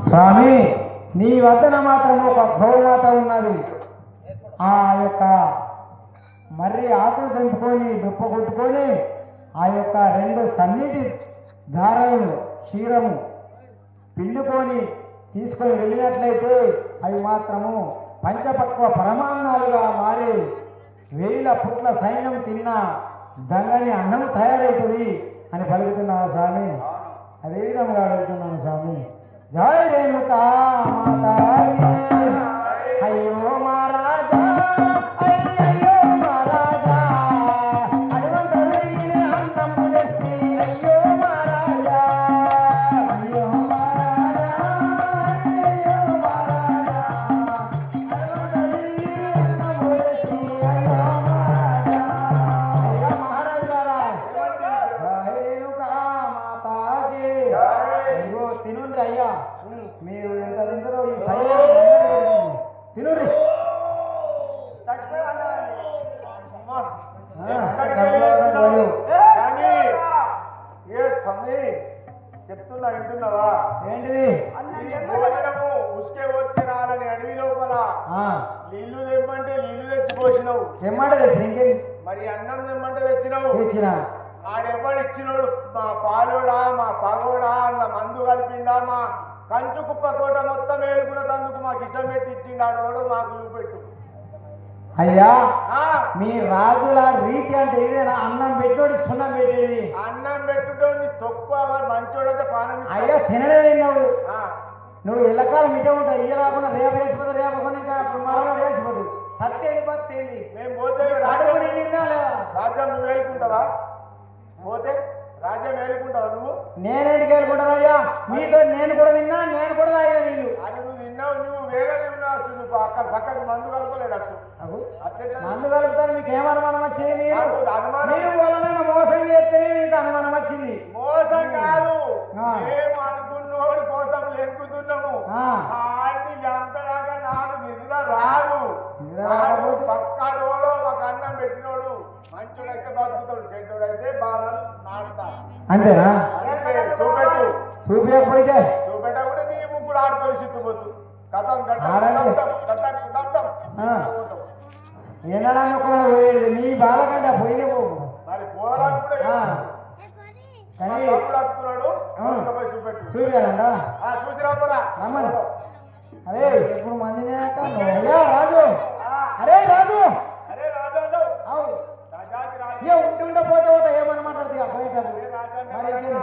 స్వామి నీ వద్దన మాత్రం ఒక గోమాత ఉన్నది. ఆ యొక్క మర్రి ఆకులు తెంపుకొని దుప్ప కొట్టుకొని ఆ యొక్క రెండు సన్నిధి దారాలను క్షీరము పిండుకొని తీసుకొని వెళ్ళినట్లయితే అవి మాత్రము పంచపక్వ పరమాన్నాలుగా మారి 1000 పుట్ల సైన్యం తిన్న దంగని అన్నం తయారవుతుంది అని పలుకుతున్నావు స్వామి. అదేవిధంగా వెళ్తున్నాను స్వామి. జై రేణుకా మాతాకి అయ్యో మహారాజా అయ్యో మహారాజా అడవంతరిగిన అందము తెచ్చి అయ్యో మహారాజా అయ్యో మహారాజా అయ్యో మహారాజా అడవంతరిగిన అందము తెచ్చి అయ్యో మహారాజా అయ్యో మహారాజా జై రేణుకా మాతాకి అయ్యో తినుండ్రి అయ్యా. మీరు ఎంత తింటారో ఈ తినుర్రి. చెప్తున్నా వింటున్నావా? ఏంటిది? ఉసుకే వచ్చి రాలని అడవి లోపల నీళ్లు తెమ్మంటే నీళ్లు తెచ్చిపోసినావు. తెమ్మంటే తెచ్చి ఇంకేం మరి అన్నం తెమ్మంటే తెచ్చినావు. తెచ్చిన ఆడెవ్వడు ఇచ్చినోడు మా పాలోడా మా పగోడా అన్న మందు కలిపిండా మా కంచు కుప్ప కోట మొత్తం ఏలుకున్న తందుకు మాకు ఇష్టం పెట్టి ఇచ్చిండాడోడు మాకు చూపెట్టు. అయ్యా మీ రాజుల రీతి అంటే ఇదేనా? అన్నం పెట్టోడి సున్నం పెట్టేది. అన్నం పెట్టుకోండి తొక్కు మంచోడైతే పానం. అయ్యా తినడే తిన్నావు నువ్వు ఎల్లకాలం ఇటే ఉంటావు. ఇయ్య రాకుండా రేపు వేసిపోతే రేపకుండా ఇంకా మరో వేసిపోదు. సత్యేది బతేది. మేము పోతే రాజు నిండిందా లేదా? రాజ్యం నువ్వు వేలుకుంటావా? పోతే రాజ్యం వేలుకుంటావా నువ్వు? నేనేంటికి వేలుకుంటానయ్యా? మీతో నేను కూడా తిన్నా, నేను కూడా తాగిన నీళ్ళు. అది నువ్వు తిన్నావు, నువ్వు వేరే తిన్నావు. నువ్వు అక్కడ పక్కకు మందు కలపలేడు. మందు కలుపుతారు. మీకు ఏం అనుమానం వచ్చింది? మీరు వలన మోసం చేస్తేనే మీకు అనుమానం వచ్చింది. మోసం కాదు, మేము అనుకున్నోడు కోసం లెక్కుతున్నాము. ఆడిని చంపేదాకా నాకు నిద్ర రాదు. పక్కడోడు ఒక అన్నం పెట్టినోడు మంచోడైతే బతుకుతాడు, చెడ్డోడైతే బాగా నాడుతాడు. అంతేనా? చూపెట్టు. చూపించకపోతే చూపెట్టకుండా నీ ముగ్గురు ఆడుతో సిట్టుపోతు కథం ఎన్నడానికి ఒక పోయేది. మీ బాధ కంటే పోయిన మరి పోరాడు చూపించాలంట. రమ్మని. అరే ఇప్పుడు మంది రాజు. అరే రాజు ఉంటుంటే పోతే పోతా ఏమని మాట్లాడుతుంది పోయేటప్పుడు.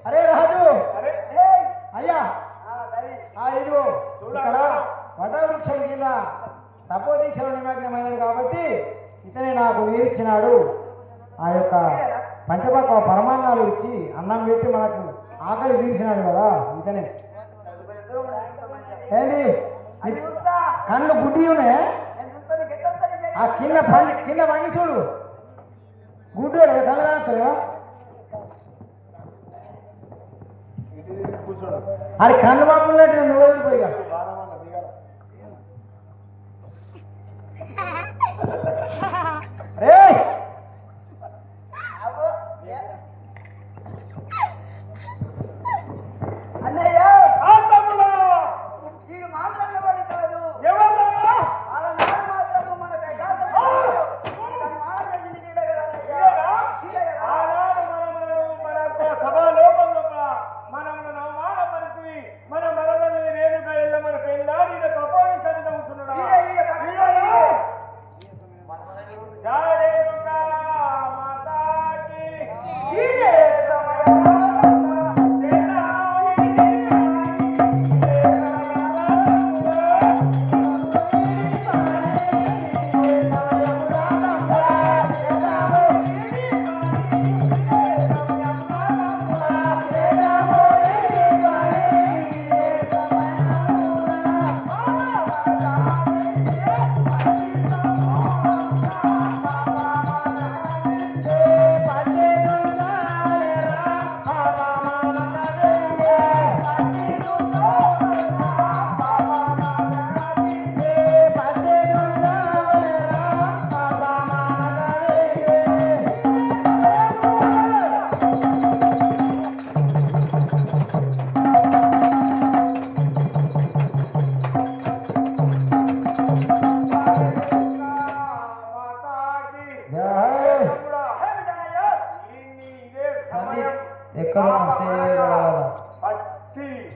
అరే రాజు అయ్యా ఇదిగో ఇక్కడ వటవృక్షం కింద తపోదీక్షలో నిమగ్నమైనడు కాబట్టి ఇతనే నాకు నీరిచ్చినాడు. ఆ యొక్క పంచపక్వ పరమాన్నాలు ఇచ్చి అన్నం పెట్టి మనకు ఆకలి తీర్చినాడు కదా ఇతనే. ఏంటి కళ్ళు గుడ్డి ఉన్నాయి. ఆ కింద పండి చూడు గుడ్డు కళ్ళు కాస్తాయా? అది కన్ను బాబులు నువ్వు వెళ్ళిపోయిగా. రే అన్నయ్య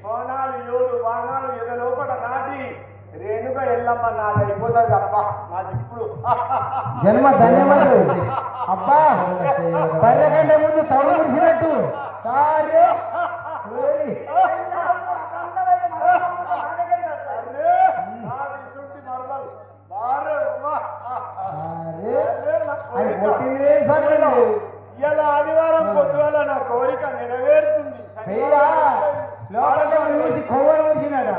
బోనాలు 7 బాణాలు ఎద లోపల నాటి రేణుక ఎల్లమ్మ నాది అయిపోతుంది అప్ప నాది ఇప్పుడు జన్మ ధన్యవాదు అబ్బా బర్రె కంటే ముందు తడు ముడిచినట్టు అరే, నాది ఇసుంటి మరదలు. బారే, ఉవ్వ. అది కొట్టింది ఏం సమయం ఇవాళ ఆదివారం పొద్దుగల నా కోరిక నెరవేరుతుంది పెయ్యా లోపల చూసి కొవ్వలు ముడిచినాడా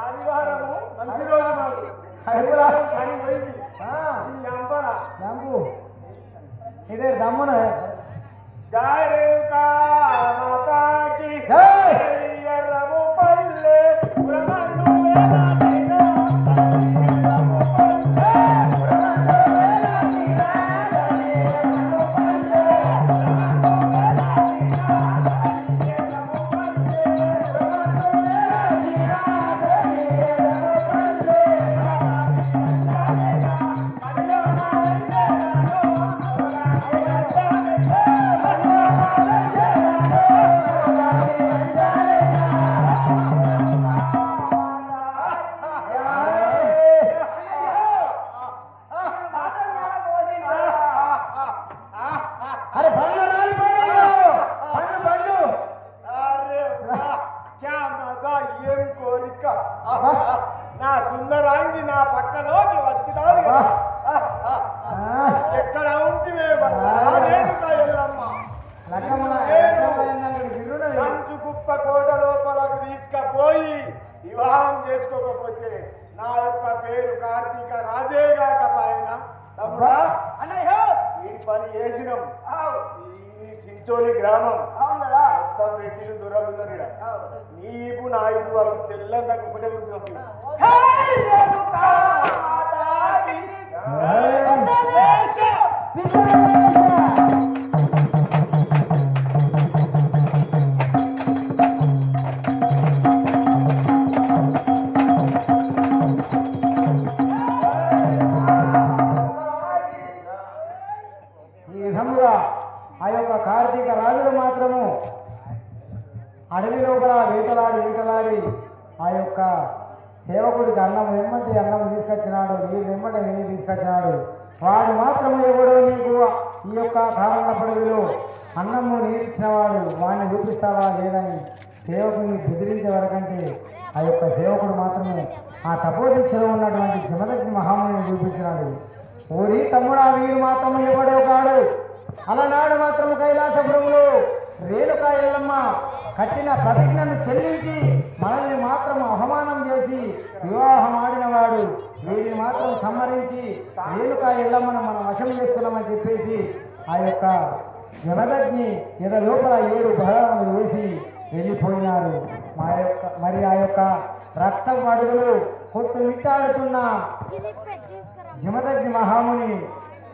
ఆదివారము మంచి రోజు నాకు అడుగురా పని పోయింది ఈ అంబర. నంబు ఇదే దమ్మున జై రేణుకా మాతాకి జై! ఎర్రము పల్లె బ్రహ్మను వేలాడిన ఎర్రము పల్లె అరే పండ్లు రాలిపోయినాయి పండ్లు పండ్లు అరే వాహ్! క్యా మజా, ఏం కోరిక. నా సుందరాంగి నా పక్కలోకి వచ్చినాడు కదా. ఎక్కడ ఉంటివే రేణుక ఎల్లమ్మ లక్కమ్మ కంచు కుప్ప కోట లోపలకు తీసుకపోయి వివాహం చేసుకోకపోతే నా యొక్క పేరు కార్తీక రాజే కాకపోయిన తమ్ముడా ఈ పని చేసినాం. ఈ సించోలి గ్రామం మొత్తం రెడ్డిలు దొరలుదరిడ నీపు నా ఇపు వరకు తెల్లంతకు ఒకటే ఉంటుంది. ఈ విధముగా ఆ యొక్క కార్తీక రాజులు మాత్రము అడవి లోపల వేటలాడి ఆ యొక్క సేవకుడికి అన్నం తెమ్మంటే అన్నం తీసుకొచ్చినాడు, నీరు తెమ్మంటే నీరు తీసుకొచ్చినాడు. వాడు మాత్రము ఎవడో నీకు ఈ యొక్క కారణపడవిలో అన్నము నీరు ఇచ్చినవాడు వాడిని చూపిస్తావా లేదని సేవకుని బెదిరించే వరకంటే ఆ యొక్క సేవకుడు మాత్రమే ఆ తపోదీక్షలో ఉన్నటువంటి జమదగ్ని మహాముని చూపించినాడు. ఓరి తమ్ముడా వీడు మాత్రం ఎవడో కాడు. అలనాడు మాత్రం కైలాసపురంలో రేణుకా ఎల్లమ్మ కట్టిన ప్రతిజ్ఞను చెల్లించి మనల్ని మాత్రం అవమానం చేసి వివాహం ఆడినవాడు. వీడిని మాత్రం సంహరించి రేణుకా ఎల్లమ్మను మనం వశం చేసుకున్నామని చెప్పేసి ఆ యొక్క జమదగ్ని ఎద లోపల 7 బలములు వేసి వెళ్ళిపోయినారు. మరి ఆ యొక్క రక్తం అడుగులు కొట్టు మిట్టాడుతున్న జమదగ్ని మహాముని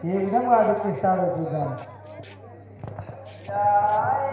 ఏ విధంగా దుఃఖిస్తాడో చూద్దాం. జై!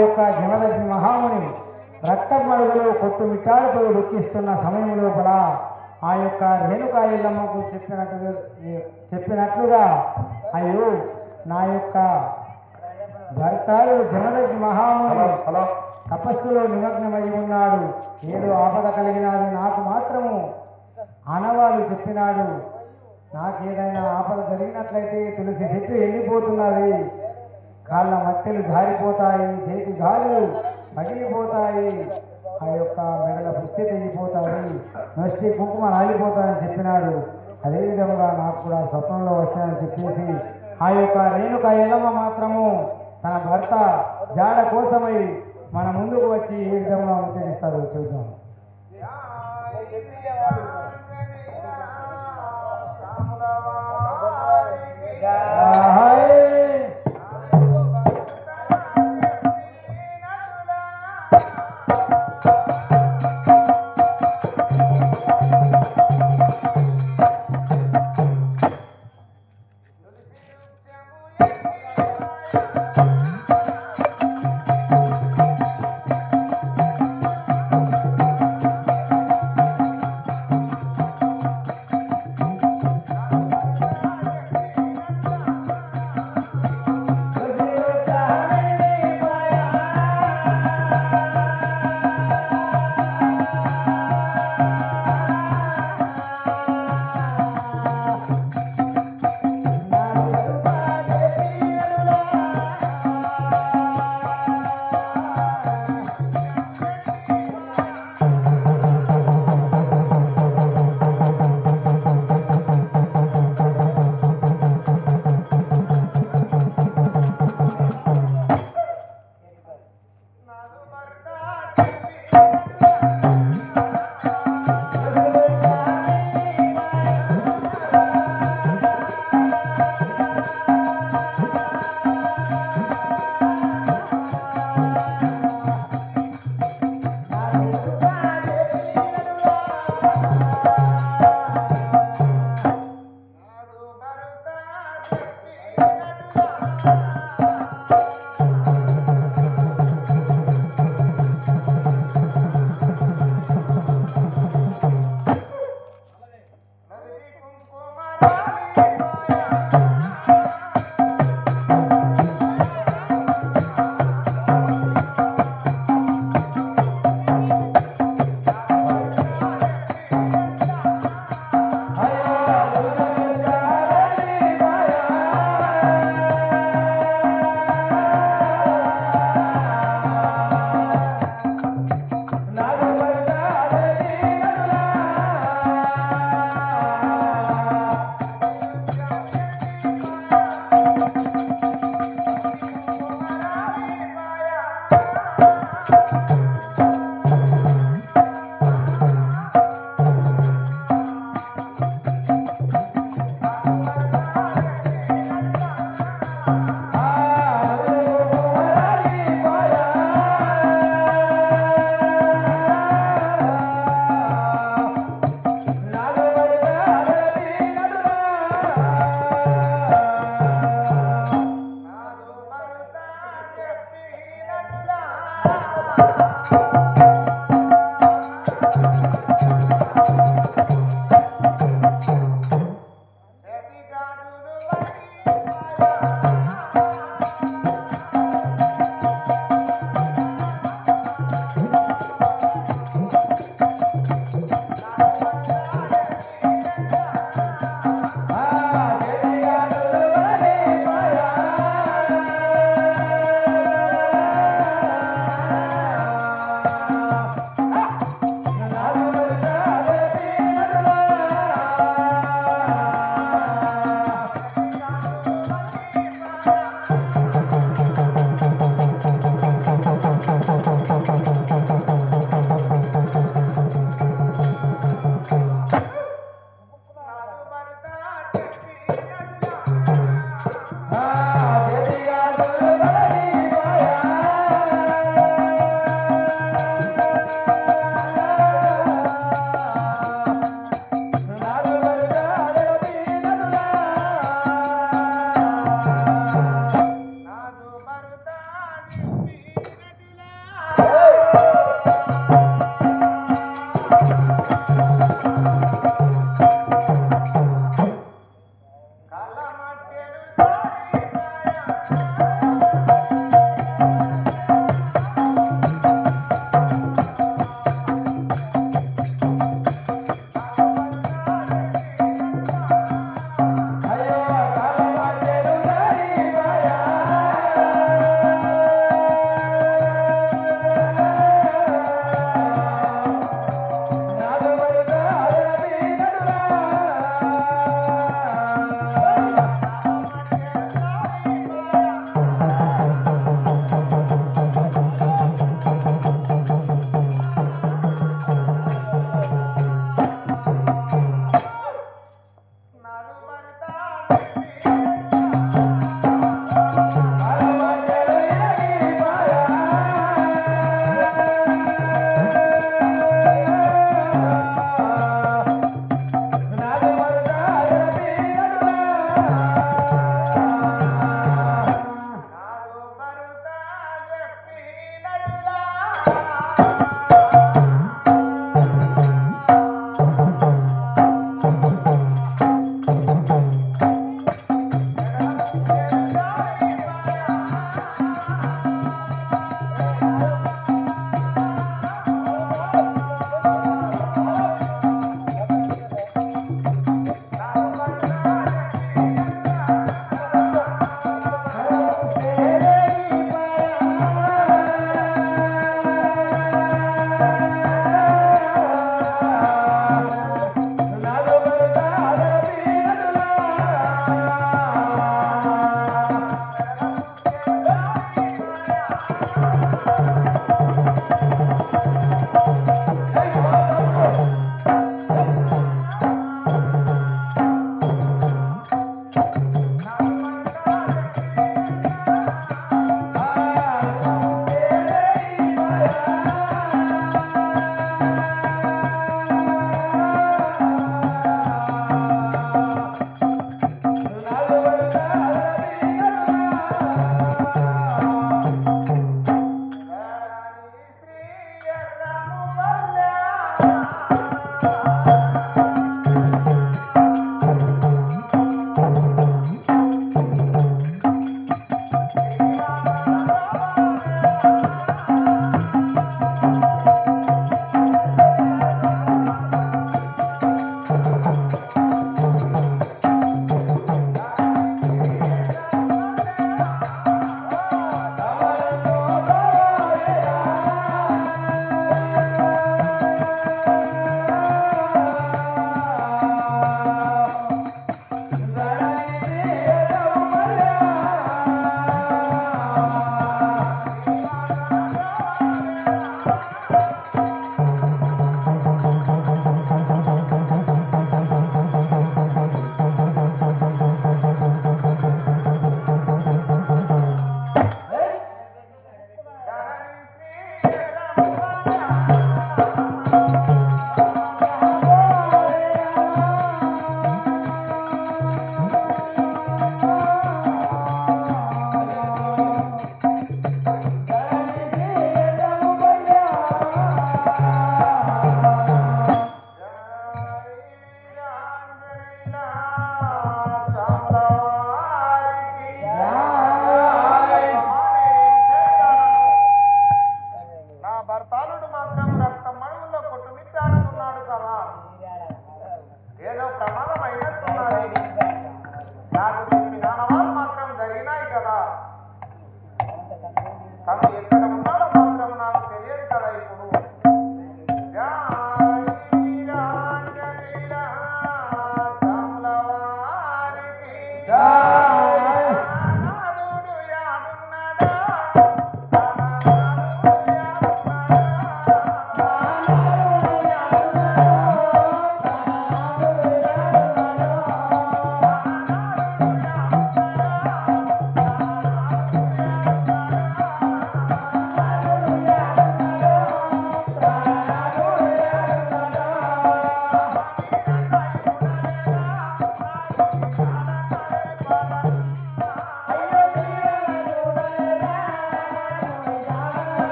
యొక్క జమదగ్ని మహాముని రక్తం మడుగులో కొట్టుమిట్టాడుతూ దుఃఖిస్తున్న సమయం లోపల ఆ యొక్క రేణుకా ఎల్లమ్మకు చెప్పినట్లుగా అయ్యో నా యొక్క భర్తాడు జమదగ్ని మహాముని తపస్సులో నిమగ్నమై ఉన్నాడు, ఏదో ఆపద కలిగినది నాకు మాత్రము ఆనవాళ్ళు చెప్పినాడు, నాకేదైనా ఆపద జరిగినట్లయితే తులసి చెట్టు ఎండిపోతున్నది, కాళ్ళ మట్టెలు జారిపోతాయి, చేతి గాలులు పగిలిపోతాయి, ఆ యొక్క మెడల పుష్టి తెగిపోతాయి, నొష్టి కుంకుమ రాలిపోతాయని చెప్పినాడు. అదేవిధంగా నాకు కూడా స్వప్నంలో వచ్చానని చెప్పేసి ఆ యొక్క రేణుకా ఎల్లమ్మ మాత్రము తన భర్త జాడ కోసమై మన ముందుకు వచ్చి ఏ విధంగా ఉచ్చరిస్తారో చూద్దాం.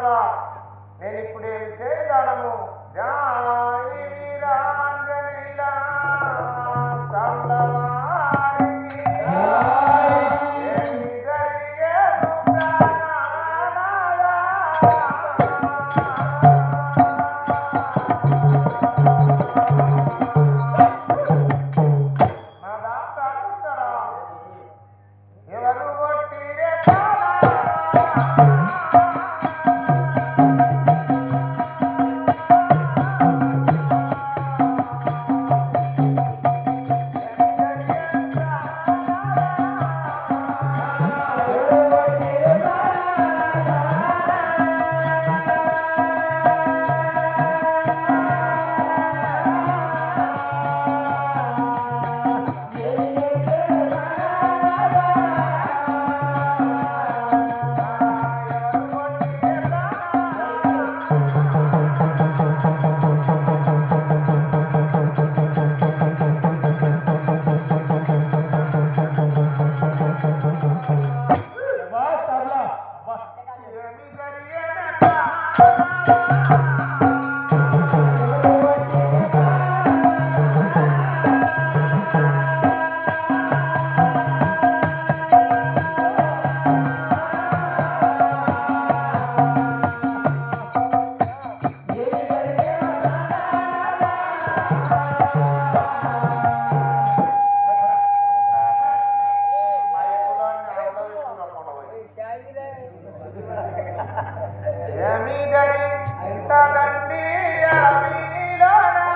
కదా, నేను ఇప్పుడు ఏం చేయగలను? జాయి వీరాంజనేయులా సంలవారికి ఏమి జరిగేను ప్రాణనాథా. నాదా ప్రాణేశ్వరా, ఎవరు కొట్టిరే ఏమిదరి ఇంత దండి అడవిలోనా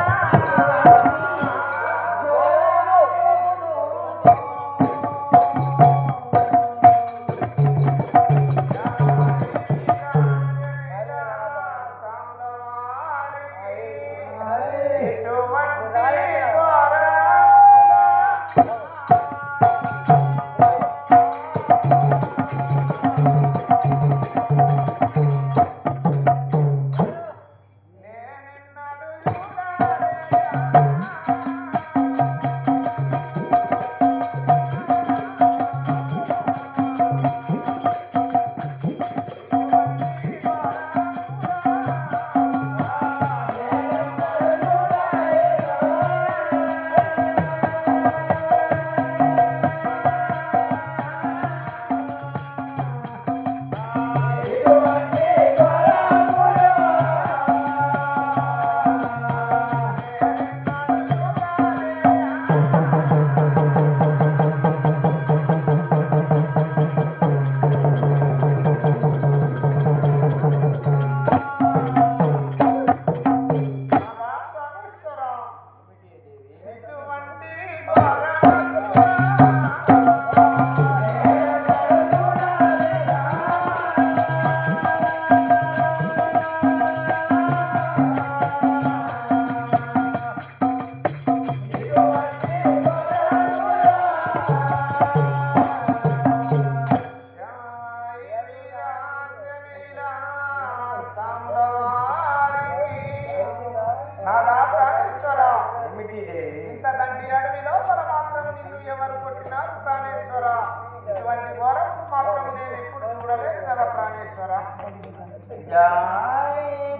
నాదా ప్రాణేశ్వర, ఇంత దండి అడవి లోపల మాత్రం నిన్ను ఎవరు కొట్టినారు ప్రాణేశ్వర? ఇటువంటి వరం మాత్రం నేను ఎప్పుడు చూడలేదు కదా ప్రాణేశ్వర.